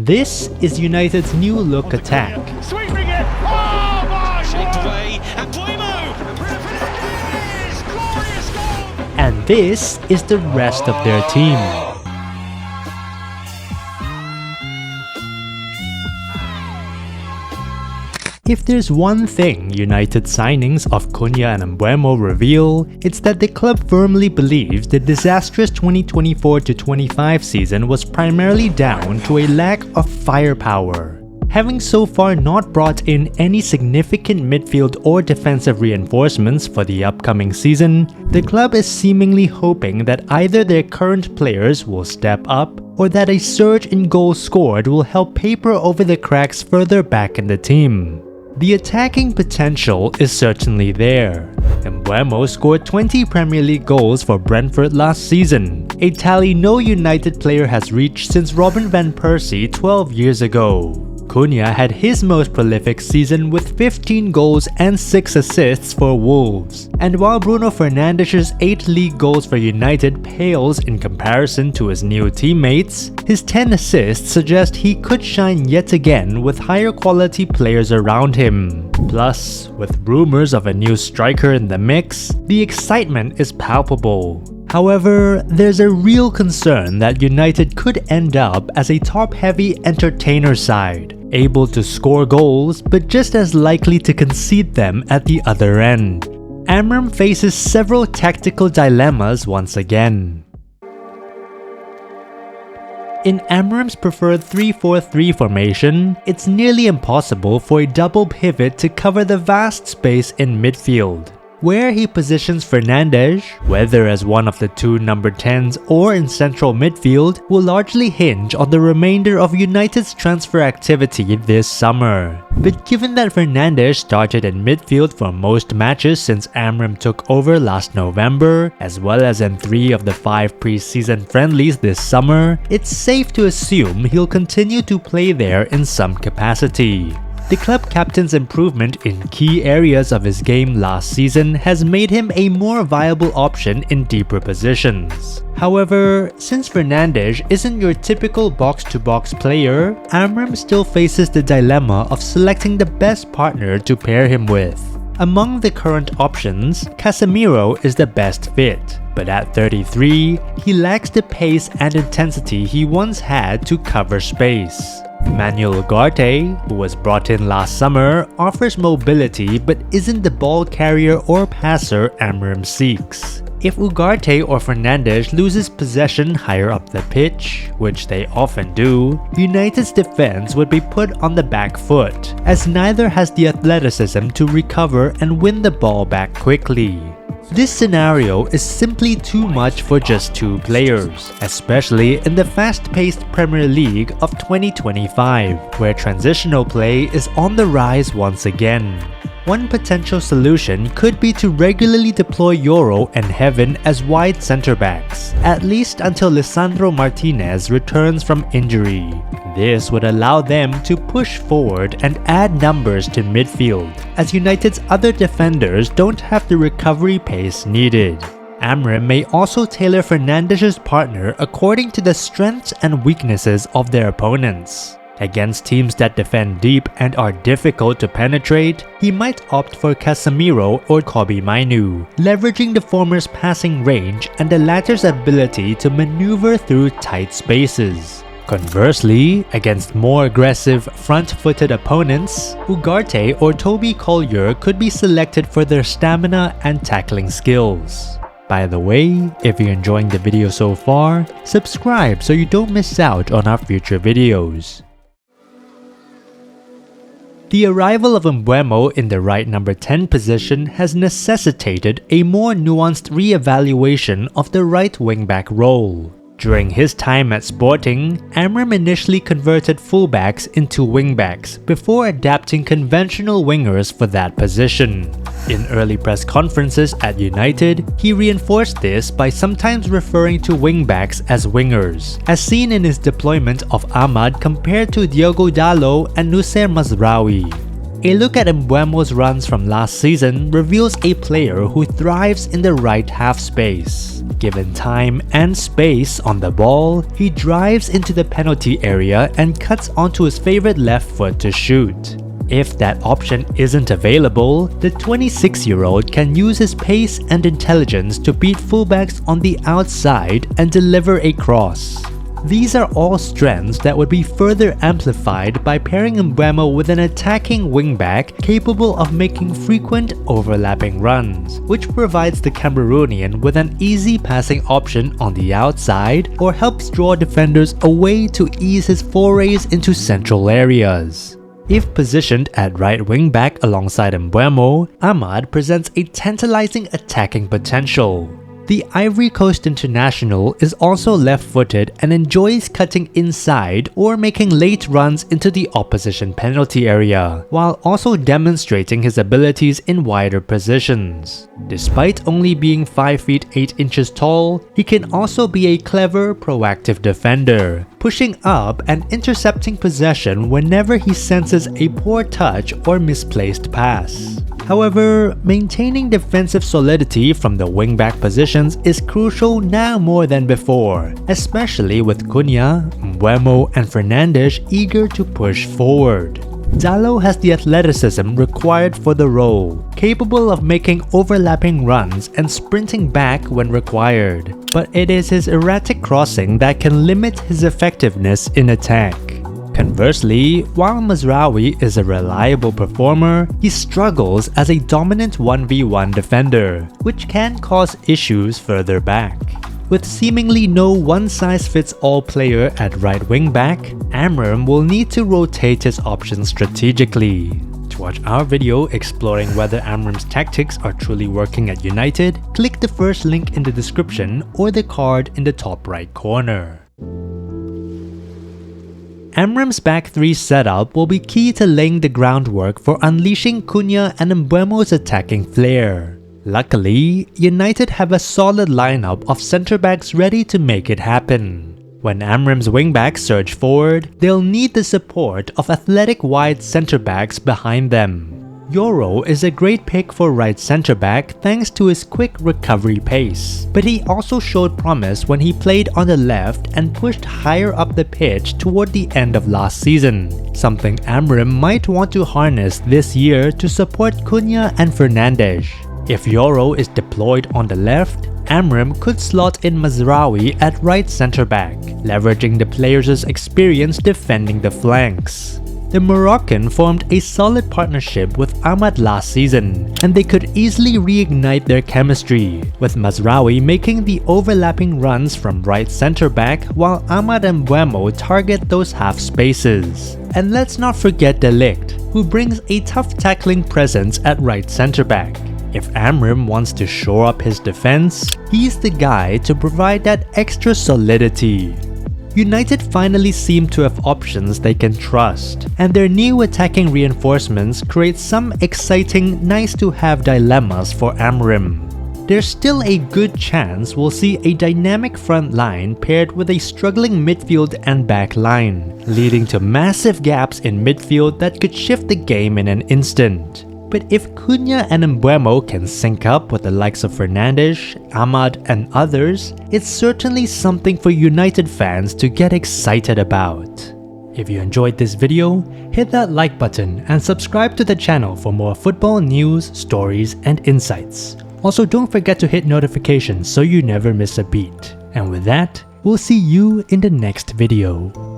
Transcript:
This is United's new look attack. Sweeping it! Oh my! Shaped away, and Mbeumo! Glorious goal! And this is the rest of their team. If there's one thing United signings of Cunha and Mbeumo reveal, it's that the club firmly believes the disastrous 2024-25 season was primarily down to a lack of firepower. Having so far not brought in any significant midfield or defensive reinforcements for the upcoming season, the club is seemingly hoping that either their current players will step up or that a surge in goals scored will help paper over the cracks further back in the team. The attacking potential is certainly there. Mbeumo scored 20 Premier League goals for Brentford last season, a tally no United player has reached since Robin van Persie 12 years ago. Cunha had his most prolific season with 15 goals and 6 assists for Wolves. And while Bruno Fernandes's 8 league goals for United pales in comparison to his new teammates, his 10 assists suggest he could shine yet again with higher quality players around him. Plus, with rumors of a new striker in the mix, the excitement is palpable. However, there's a real concern that United could end up as a top-heavy entertainer side, able to score goals but just as likely to concede them at the other end. Amorim faces several tactical dilemmas once again. In Amorim's preferred 3-4-3 formation, it's nearly impossible for a double pivot to cover the vast space in midfield. Where he positions Fernandes, whether as one of the two number 10s or in central midfield, will largely hinge on the remainder of United's transfer activity this summer. But given that Fernandes started in midfield for most matches since Amorim took over last November, as well as in 3 of the 5 pre-season friendlies this summer, it's safe to assume he'll continue to play there in some capacity. The club captain's improvement in key areas of his game last season has made him a more viable option in deeper positions. However, since Fernandes isn't your typical box-to-box player, Amorim still faces the dilemma of selecting the best partner to pair him with. Among the current options, Casemiro is the best fit, but at 33, he lacks the pace and intensity he once had to cover space. Manuel Ugarte, who was brought in last summer, offers mobility but isn't the ball carrier or passer Amorim seeks. If Ugarte or Fernandes loses possession higher up the pitch, which they often do, United's defense would be put on the back foot, as neither has the athleticism to recover and win the ball back quickly. This scenario is simply too much for just 2 players, especially in the fast-paced Premier League of 2025, where transitional play is on the rise once again. One potential solution could be to regularly deploy Euro and Heaven as wide centre-backs, at least until Lisandro Martinez returns from injury. This would allow them to push forward and add numbers to midfield, as United's other defenders don't have the recovery pace needed. Amorim may also tailor Fernandes's partner according to the strengths and weaknesses of their opponents. Against teams that defend deep and are difficult to penetrate, he might opt for Casemiro or Kobbie Mainoo, leveraging the former's passing range and the latter's ability to maneuver through tight spaces. Conversely, against more aggressive, front-footed opponents, Ugarte or Toby Collier could be selected for their stamina and tackling skills. By the way, if you're enjoying the video so far, subscribe so you don't miss out on our future videos. The arrival of Mbeumo in the right number 10 position has necessitated a more nuanced re-evaluation of the right wing-back role. During his time at Sporting, Amorim initially converted fullbacks into wingbacks before adapting conventional wingers for that position. In early press conferences at United, he reinforced this by sometimes referring to wingbacks as wingers, as seen in his deployment of Ahmad compared to Diogo Dalot and Noussair Mazraoui. A look at Mbeumo's runs from last season reveals a player who thrives in the right half space, Given time and space on the ball, he drives into the penalty area and cuts onto his favorite left foot to shoot. If that option isn't available, the 26-year-old can use his pace and intelligence to beat fullbacks on the outside and deliver a cross. These are all strengths that would be further amplified by pairing Mbeumo with an attacking wingback capable of making frequent overlapping runs, which provides the Cameroonian with an easy passing option on the outside or helps draw defenders away to ease his forays into central areas. If positioned at right wing-back alongside Mbeumo, Ahmad presents a tantalizing attacking potential. The Ivory Coast international is also left-footed and enjoys cutting inside or making late runs into the opposition penalty area, while also demonstrating his abilities in wider positions. Despite only being 5 feet 8 inches tall, he can also be a clever, proactive defender, pushing up and intercepting possession whenever he senses a poor touch or misplaced pass. However, maintaining defensive solidity from the wingback positions is crucial now more than before, especially with Cunha, Mbeumo, and Fernandes eager to push forward. Dalot has the athleticism required for the role, capable of making overlapping runs and sprinting back when required, but it is his erratic crossing that can limit his effectiveness in attack. Conversely, while Mazraoui is a reliable performer, he struggles as a dominant 1v1 defender, which can cause issues further back. With seemingly no one-size-fits-all player at right wing-back, Amorim will need to rotate his options strategically. To watch our video exploring whether Amorim's tactics are truly working at United, click the first link in the description or the card in the top right corner. Amorim's back 3 setup will be key to laying the groundwork for unleashing Cunha and Mbeumo's attacking flair. Luckily, United have a solid lineup of centre-backs ready to make it happen. When Amorim's wingbacks surge forward, they'll need the support of athletic wide centre-backs behind them. Yoro is a great pick for right centre-back thanks to his quick recovery pace, but he also showed promise when he played on the left and pushed higher up the pitch toward the end of last season, something Amorim might want to harness this year to support Cunha and Fernandes. If Yoro is deployed on the left, Amorim could slot in Mazraoui at right centre-back, leveraging the players' experience defending the flanks. The Moroccan formed a solid partnership with Ahmad last season, and they could easily reignite their chemistry, with Mazraoui making the overlapping runs from right centre-back while Ahmad and Mbeumo target those half spaces. And let's not forget De Ligt, who brings a tough tackling presence at right centre-back. If Amorim wants to shore up his defense, he's the guy to provide that extra solidity. United finally seem to have options they can trust, and their new attacking reinforcements create some exciting nice-to-have dilemmas for Amorim. There's still a good chance we'll see a dynamic front line paired with a struggling midfield and back line, leading to massive gaps in midfield that could shift the game in an instant. But if Cunha and Mbeumo can sync up with the likes of Fernandes, Ahmad, and others, it's certainly something for United fans to get excited about. If you enjoyed this video, hit that like button and subscribe to the channel for more football news, stories, and insights. Also, don't forget to hit notifications so you never miss a beat. And with that, we'll see you in the next video.